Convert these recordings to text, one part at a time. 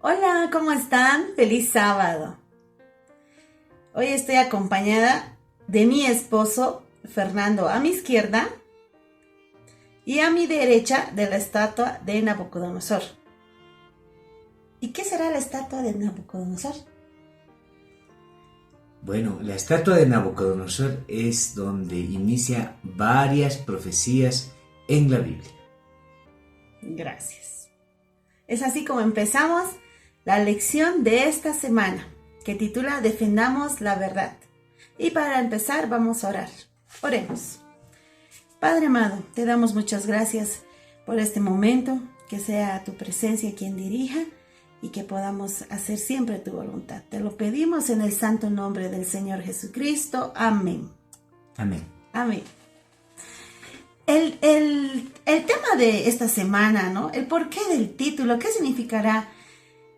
Hola, ¿cómo están? Feliz sábado. Hoy estoy acompañada de mi esposo, Fernando, a mi izquierda y a mi derecha de la estatua de Nabucodonosor. ¿Y qué será la estatua de Nabucodonosor? Bueno, la estatua de Nabucodonosor es donde inicia varias profecías en la Biblia. Gracias. Es así como empezamos la lección de esta semana, que titula Defendamos la verdad. Y para empezar vamos a orar. Oremos. Padre amado, te damos muchas gracias por este momento, que sea tu presencia quien dirija y que podamos hacer siempre tu voluntad. Te lo pedimos en el santo nombre del Señor Jesucristo. Amén. Amén. Amén. El tema de esta semana, ¿no? El porqué del título, ¿qué significará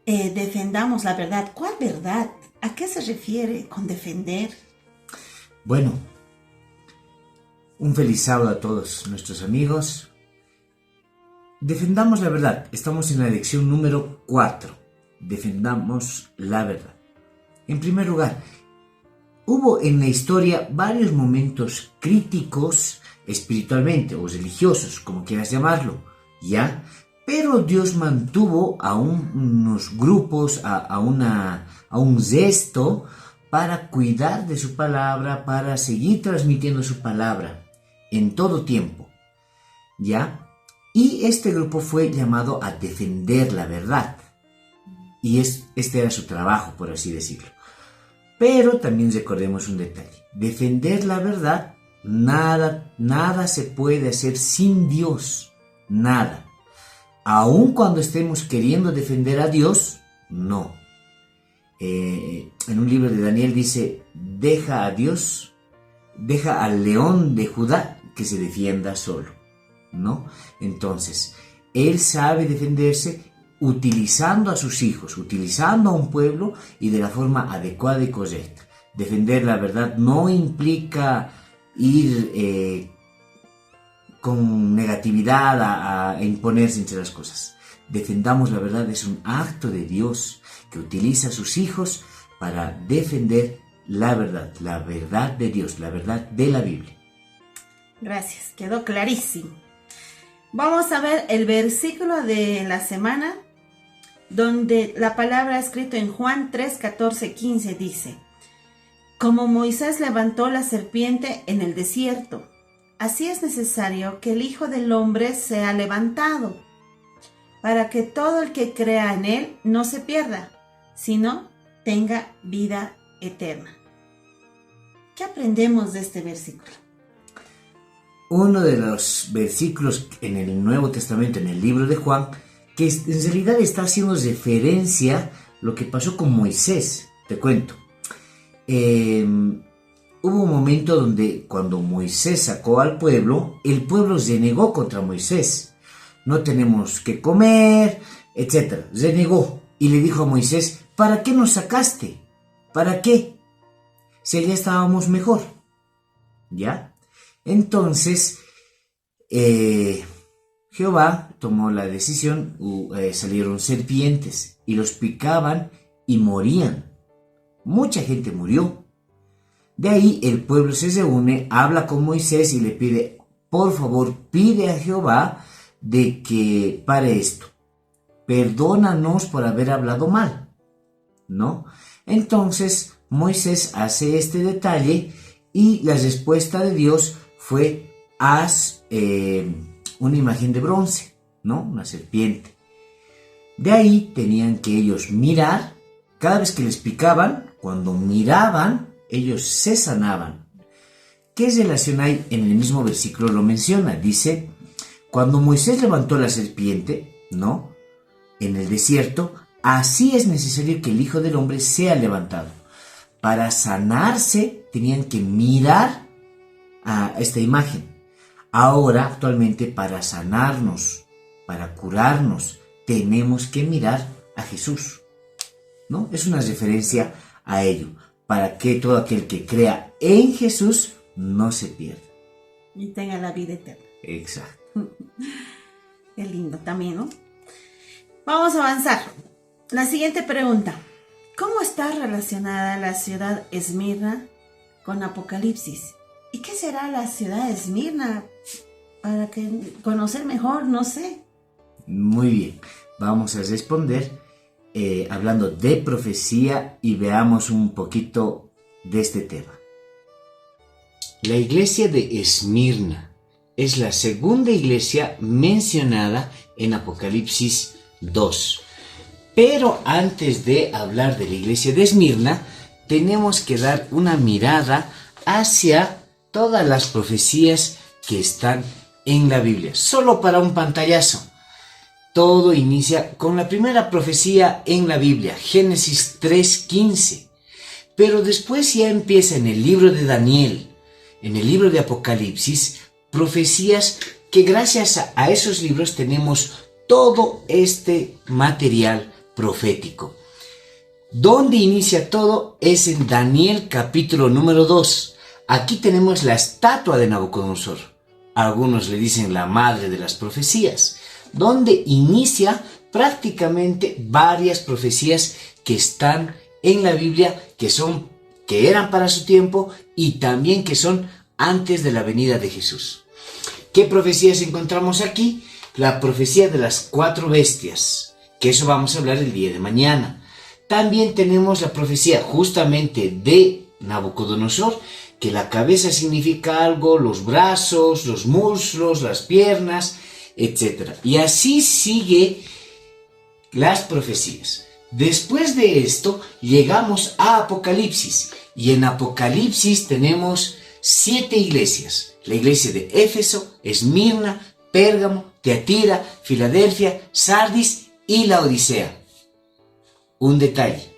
defendamos la verdad? ¿Cuál verdad? ¿A qué se refiere con defender? Bueno, un feliz sábado a todos nuestros amigos. Defendamos la verdad. Estamos en la lección número 4. Defendamos la verdad. En primer lugar, hubo en la historia varios momentos críticos espiritualmente o religiosos, como quieras llamarlo, ¿ya? Pero Dios mantuvo a unos grupos, a un gesto para cuidar de su palabra, para seguir transmitiendo su palabra en todo tiempo, ¿ya? Y este grupo fue llamado a defender la verdad. Y este era su trabajo, por así decirlo. Pero también recordemos un detalle. Defender la verdad, nada se puede hacer sin Dios. Nada. Aun cuando estemos queriendo defender a Dios, no. En un libro de Daniel dice, deja al león de Judá que se defienda solo, ¿no? Entonces, él sabe defenderse utilizando a sus hijos, utilizando a un pueblo y de la forma adecuada y correcta. Defender la verdad no implica ir con negatividad a imponerse entre las cosas. Defendamos la verdad es un acto de Dios que utiliza a sus hijos para defender la verdad de Dios, la verdad de la Biblia. Gracias, quedó clarísimo. Vamos a ver el versículo de la semana, donde la palabra escrita en Juan 3, 14, 15 dice: Como Moisés levantó la serpiente en el desierto, así es necesario que el Hijo del Hombre sea levantado, para que todo el que crea en él no se pierda, sino tenga vida eterna. ¿Qué aprendemos de este versículo? Uno de los versículos en el Nuevo Testamento, en el libro de Juan, que en realidad está haciendo referencia a lo que pasó con Moisés. Te cuento. Hubo un momento donde cuando Moisés sacó al pueblo, el pueblo renegó contra Moisés. No tenemos que comer, etc. Renegó y le dijo a Moisés, ¿para qué nos sacaste? ¿Para qué? Si ya estábamos mejor. ¿Ya? Entonces, Jehová tomó la decisión, salieron serpientes y los picaban y morían. Mucha gente murió. De ahí el pueblo se reúne, habla con Moisés y le pide, por favor, pide a Jehová de que pare esto. Perdónanos por haber hablado mal, ¿no? Entonces Moisés hace este detalle y la respuesta de Dios fue, haz una imagen de bronce, ¿no? Una serpiente. De ahí tenían que ellos mirar, cada vez que les picaban, cuando miraban, ellos se sanaban. ¿Qué relación hay en el mismo versículo? Lo menciona, dice, cuando Moisés levantó la serpiente, ¿no? En el desierto, así es necesario que el Hijo del Hombre sea levantado. Para sanarse tenían que mirar a esta imagen. Ahora, actualmente, para sanarnos, para curarnos, tenemos que mirar a Jesús, ¿no? Es una referencia a ello, para que todo aquel que crea en Jesús no se pierda. Y tenga la vida eterna. Exacto. Qué lindo también, ¿no? Vamos a avanzar. La siguiente pregunta. ¿Cómo está relacionada la ciudad Esmirna con Apocalipsis? ¿Y qué será la ciudad Esmirna? Para que conocer mejor, no sé. Muy bien, vamos a responder hablando de profecía y veamos un poquito de este tema. La iglesia de Esmirna es la segunda iglesia mencionada en Apocalipsis 2. Pero antes de hablar de la iglesia de Esmirna, tenemos que dar una mirada hacia todas las profecías que están en la Biblia. Solo para un pantallazo. Todo inicia con la primera profecía en la Biblia, Génesis 3:15. Pero después ya empieza en el libro de Daniel, en el libro de Apocalipsis, profecías que gracias a esos libros tenemos todo este material profético. ¿Dónde inicia todo? Es en Daniel capítulo número 2. Aquí tenemos la estatua de Nabucodonosor. Algunos le dicen la madre de las profecías, donde inicia prácticamente varias profecías que están en la Biblia, que eran para su tiempo y también que son antes de la venida de Jesús. ¿Qué profecías encontramos aquí? La profecía de las 4 bestias, que eso vamos a hablar el día de mañana. También tenemos la profecía justamente de Nabucodonosor, que la cabeza significa algo, los brazos, los muslos, las piernas, etc. Y así sigue las profecías. Después de esto llegamos a Apocalipsis, y en Apocalipsis tenemos 7 iglesias. La iglesia de Éfeso, Esmirna, Pérgamo, Teatira, Filadelfia, Sardis y la Odisea. Un detalle,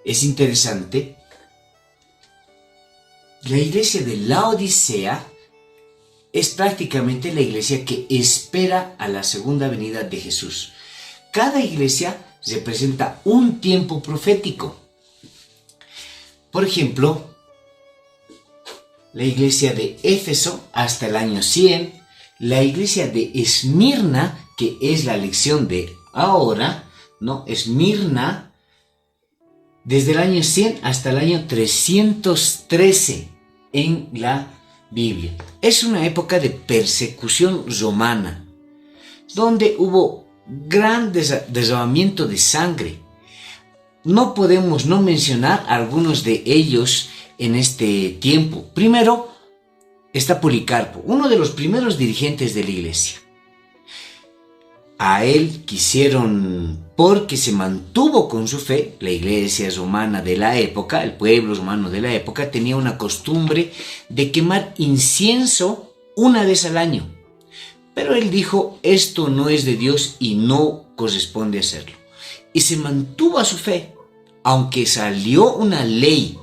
es interesante, la iglesia de la Odisea es prácticamente la iglesia que espera a la segunda venida de Jesús. Cada iglesia representa un tiempo profético. Por ejemplo, la iglesia de Éfeso hasta el año 100, la iglesia de Esmirna, que es la lección de ahora, ¿no? Esmirna, desde el año 100 hasta el año 313 en la Biblia. Es una época de persecución romana, donde hubo gran derramamiento de sangre. No podemos no mencionar algunos de ellos en este tiempo. Primero está Policarpo, uno de los primeros dirigentes de la iglesia. A él quisieron, porque se mantuvo con su fe, la iglesia romana de la época, el pueblo romano de la época, tenía una costumbre de quemar incienso una vez al año. Pero él dijo, esto no es de Dios y no corresponde hacerlo. Y se mantuvo a su fe, aunque salió una ley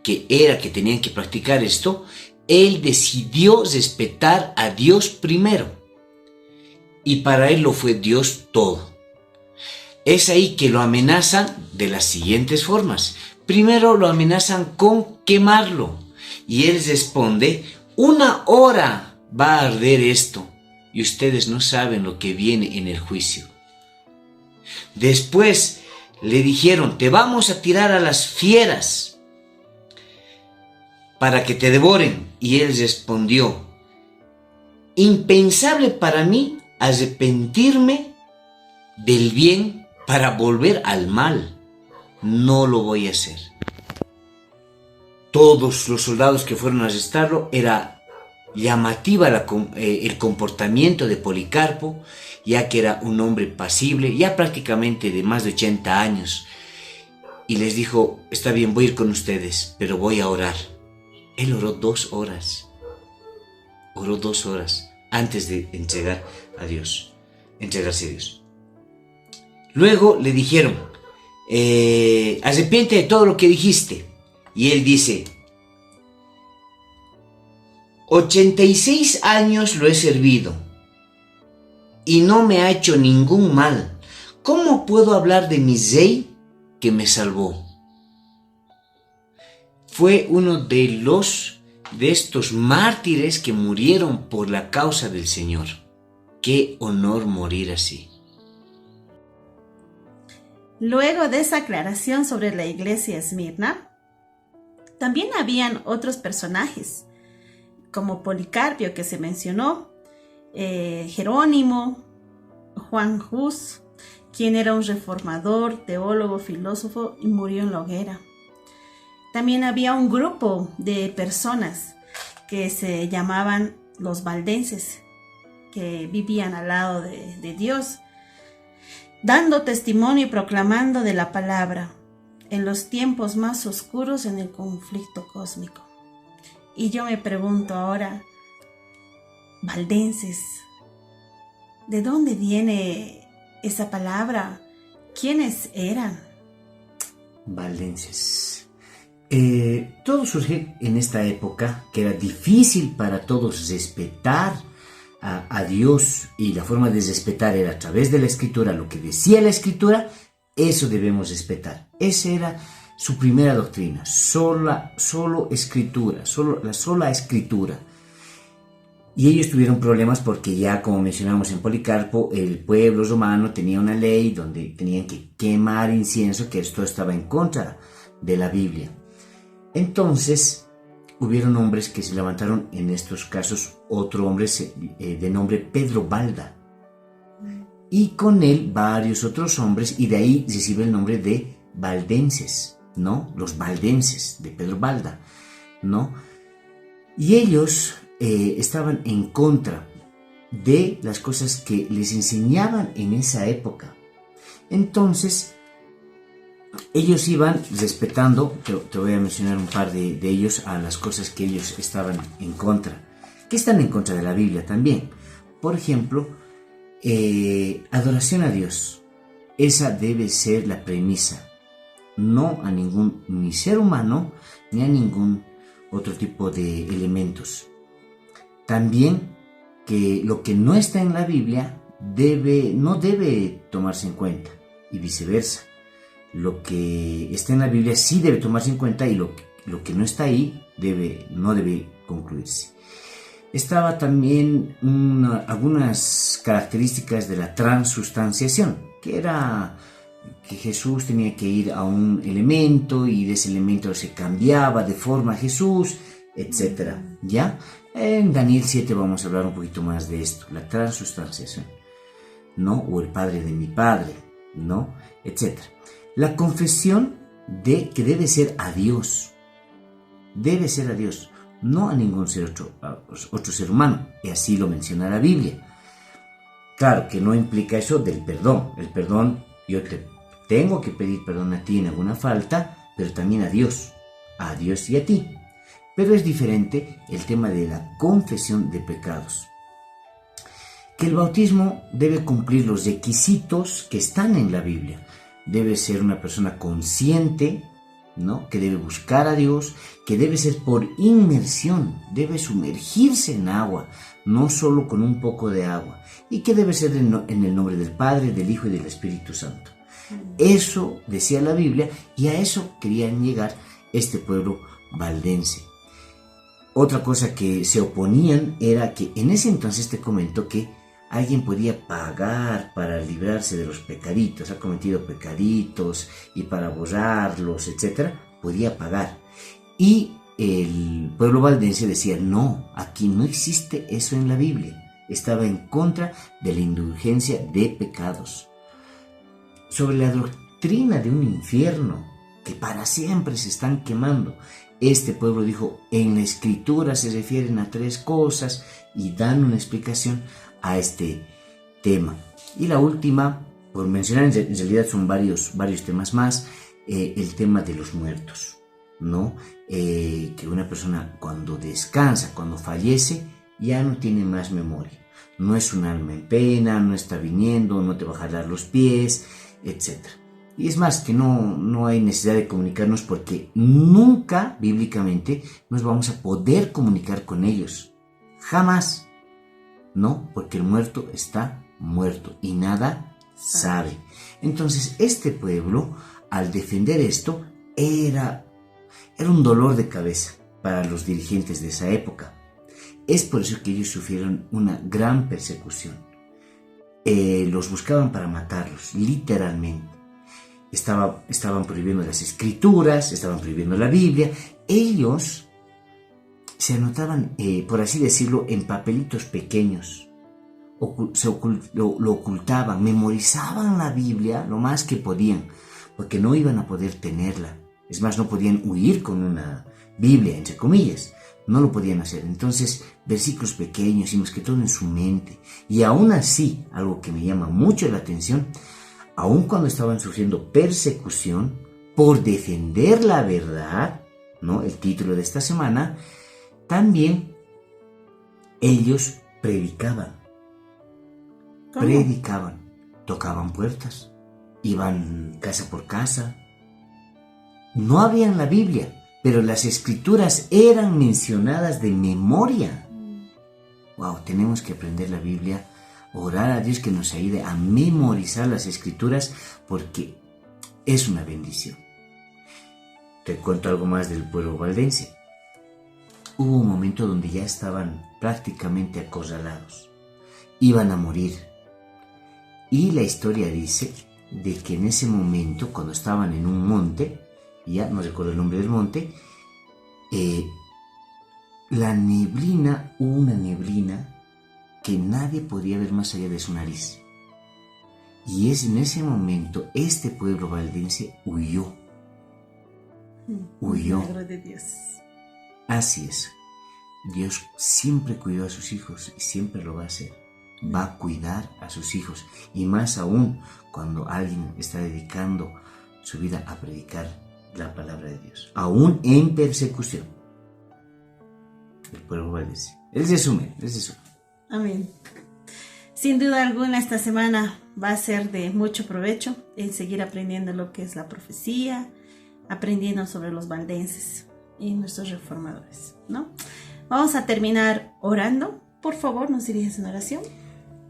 que era que tenían que practicar esto, él decidió respetar a Dios primero. Y para él lo fue Dios todo. Es ahí que lo amenazan de las siguientes formas. Primero lo amenazan con quemarlo. Y él responde, 1 hora va a arder esto. Y ustedes no saben lo que viene en el juicio. Después le dijeron, te vamos a tirar a las fieras para que te devoren. Y él respondió, impensable para mí arrepentirme del bien para volver al mal. No lo voy a hacer. Todos los soldados que fueron a arrestarlo, era llamativa el comportamiento de Policarpo, ya que era un hombre pasible, ya prácticamente de más de 80 años. Y les dijo, está bien, voy a ir con ustedes, pero voy a orar. Él oró 2 horas. Oró 2 horas antes de entregarse a Dios. Luego le dijeron, arrepiente de todo lo que dijiste. Y él dice, 86 años lo he servido y no me ha hecho ningún mal. ¿Cómo puedo hablar de mi rey que me salvó? Fue uno de estos mártires que murieron por la causa del Señor. Qué honor morir así. Luego de esa aclaración sobre la iglesia Esmirna, también habían otros personajes, como Policarpio, que se mencionó, Jerónimo, Juan Hus, quien era un reformador, teólogo, filósofo y murió en la hoguera. También había un grupo de personas que se llamaban los valdenses, que vivían al lado de Dios, dando testimonio y proclamando de la palabra en los tiempos más oscuros en el conflicto cósmico. Y yo me pregunto ahora, valdenses, ¿de dónde viene esa palabra? ¿Quiénes eran? Valdenses. Todo surge en esta época que era difícil para todos respetar a Dios, y la forma de respetar era a través de la escritura. Lo que decía la escritura, eso debemos respetar. Esa era su primera doctrina, solo escritura, la sola escritura. Y ellos tuvieron problemas porque ya, como mencionamos en Policarpo, el pueblo romano tenía una ley donde tenían que quemar incienso, que esto estaba en contra de la Biblia. Entonces, hubieron hombres que se levantaron, en estos casos, otro hombre de nombre Pedro Balda, y con él varios otros hombres, y de ahí recibe el nombre de valdenses, ¿no? Los valdenses de Pedro Balda, ¿no? Y ellos estaban en contra de las cosas que les enseñaban en esa época. Entonces, ellos iban respetando, te voy a mencionar un par de ellos, a las cosas que ellos estaban en contra, que están en contra de la Biblia también. Por ejemplo, adoración a Dios. Esa debe ser la premisa. No a ningún ni ser humano, ni a ningún otro tipo de elementos. También que lo que no está en la Biblia no debe tomarse en cuenta, y viceversa. Lo que está en la Biblia sí debe tomarse en cuenta, y lo que no está ahí no debe concluirse. Estaba también algunas características de la transustanciación, que era que Jesús tenía que ir a un elemento y de ese elemento se cambiaba de forma a Jesús, etc. ¿Ya? En Daniel 7 vamos a hablar un poquito más de esto, la transustanciación, ¿no? O el Padre de mi Padre, ¿no? Etc. La confesión de que debe ser a Dios, no a ningún otro ser humano, y así lo menciona la Biblia. Claro que no implica eso del perdón. El perdón, yo te tengo que pedir perdón a ti en alguna falta, pero también a Dios y a ti. Pero es diferente el tema de la confesión de pecados. Que el bautismo debe cumplir los requisitos que están en la Biblia. Debe ser una persona consciente, ¿no? Que debe buscar a Dios, que debe ser por inmersión, debe sumergirse en agua, no solo con un poco de agua, y que debe ser en el nombre del Padre, del Hijo y del Espíritu Santo. Eso decía la Biblia, y a eso querían llegar este pueblo valdense. Otra cosa que se oponían era que en ese entonces te comento que alguien podía pagar para librarse de los pecaditos, ha cometido pecaditos y para borrarlos, etc., podía pagar. Y el pueblo valdense decía, no, aquí no existe eso en la Biblia. Estaba en contra de la indulgencia de pecados. Sobre la doctrina de un infierno que para siempre se están quemando, este pueblo dijo, en la Escritura se refieren a 3 cosas, y dan una explicación a este tema. Y la última, por mencionar, en realidad son varios temas más, el tema de los muertos, ¿no? Que una persona cuando descansa, cuando fallece, ya no tiene más memoria. No es un alma en pena, no está viniendo, no te va a jalar los pies, etc. Y es más, que no hay necesidad de comunicarnos, porque nunca, bíblicamente, nos vamos a poder comunicar con ellos. Jamás. No, porque el muerto está muerto y nada sabe. Entonces, este pueblo, al defender esto, era un dolor de cabeza para los dirigentes de esa época. Es por eso que ellos sufrieron una gran persecución. Los buscaban para matarlos, literalmente. estaban prohibiendo las escrituras, estaban prohibiendo la Biblia. Ellos se anotaban, por así decirlo, en papelitos pequeños. Lo ocultaban, memorizaban la Biblia lo más que podían, porque no iban a poder tenerla. Es más, no podían huir con una Biblia, entre comillas. No lo podían hacer. Entonces, versículos pequeños y más que todo en su mente. Y aún así, algo que me llama mucho la atención, aun cuando estaban sufriendo persecución por defender la verdad, ¿no? El título de esta semana, también ellos predicaban. ¿Cómo? Predicaban, tocaban puertas, iban casa por casa. No habían la Biblia, pero las escrituras eran mencionadas de memoria. Wow, tenemos que aprender la Biblia, orar a Dios que nos ayude a memorizar las escrituras porque es una bendición. Te cuento algo más del pueblo valdense. Hubo un momento donde ya estaban prácticamente acorralados. Iban a morir. Y la historia dice de que en ese momento, cuando estaban en un monte, ya no recuerdo el nombre del monte, la neblina, hubo una neblina que nadie podía ver más allá de su nariz. Y es en ese momento, este pueblo valdense huyó. Huyó. Milagro de Dios. Así es. Dios siempre cuidó a sus hijos y siempre lo va a hacer. Va a cuidar a sus hijos. Y más aún cuando alguien está dedicando su vida a predicar la palabra de Dios. Aún en persecución. El pueblo valdense. Él se sume. Amén. Sin duda alguna esta semana va a ser de mucho provecho en seguir aprendiendo lo que es la profecía, aprendiendo sobre los valdenses y nuestros reformadores, ¿no? Vamos a terminar orando. Por favor, ¿nos diriges en oración?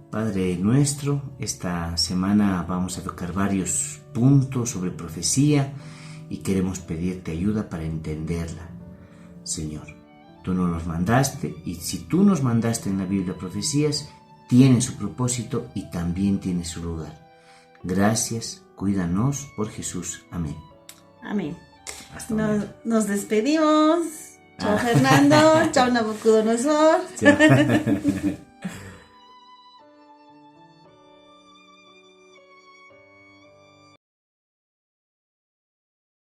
Padre nuestro, esta semana vamos a tocar varios puntos sobre profecía y queremos pedirte ayuda para entenderla. Señor, tú nos los mandaste y si tú nos mandaste en la Biblia profecías, tiene su propósito y también tiene su lugar. Gracias, cuídanos por Jesús. Amén. Amén. Hasta mañana. Nos despedimos. Chao Fernando, chao Nabucodonosor. Chao.